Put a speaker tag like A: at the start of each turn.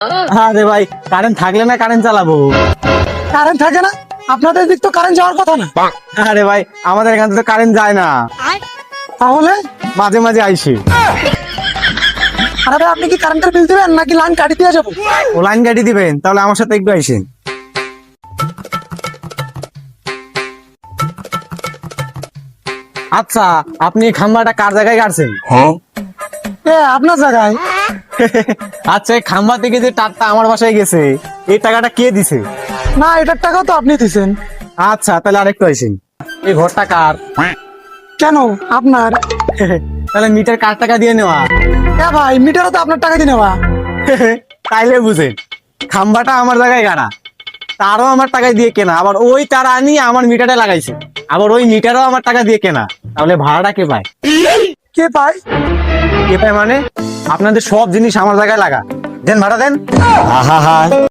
A: আরে ভাই, কারেন্ট থাকলে না কারেন্ট চালাবো।
B: কারেন্ট থাকে না? আপনাদের দিক তো কারেন্ট যাওয়ার কথা না।
A: আরে ভাই, আমাদের এখান থেকে কারেন্ট যায় না,
B: তাহলে
A: মাঝে মাঝে আইসে।
B: আরে ভাই, আপনি কি কারেন্টের বিল দিবেন নাকি লাইন কাটি দিয়ে যাবো?
A: ও লাইন কাটি দিবেন, তাহলে আমার সাথে একটু আইসেন। আচ্ছা, আপনি এই খাম্বাটা কার জায়গায় কাটছেন?
B: আপনার জায়গায়।
A: আচ্ছা, এই খাম্বা থেকে যে তারটা আমার বাসায় গেছে, এই টাকাটা কে দিছে?
B: না, এটার টাকাও তো আপনি দিছেন।
A: আচ্ছা, তাহলে আরেকটু আইসেন। এই ঘরটা কার?
B: কেন আপনার?
A: তাহলে মিটার কার টাকা দিয়ে নেওয়া?
B: ভাই, মিটারও তো আপনার টাকা দিয়ে নেওয়া।
A: তাইলে বুঝেন, খাম্বাটা আমার জায়গায় গাড়া, তারও আমার টাকায় দিয়ে কেনা, আবার ওই তার আনি আমার মিটারে লাগাইছে, আবার ওই মিটারও আমার টাকা দিয়ে কেনা। তাহলে ভাড়াটা কে পায়?
B: কে পায়?
A: কে পায় মানে, আপনাদের সব জিনিস আমার জায়গায় লাগা, দেন ভাড়া দেন।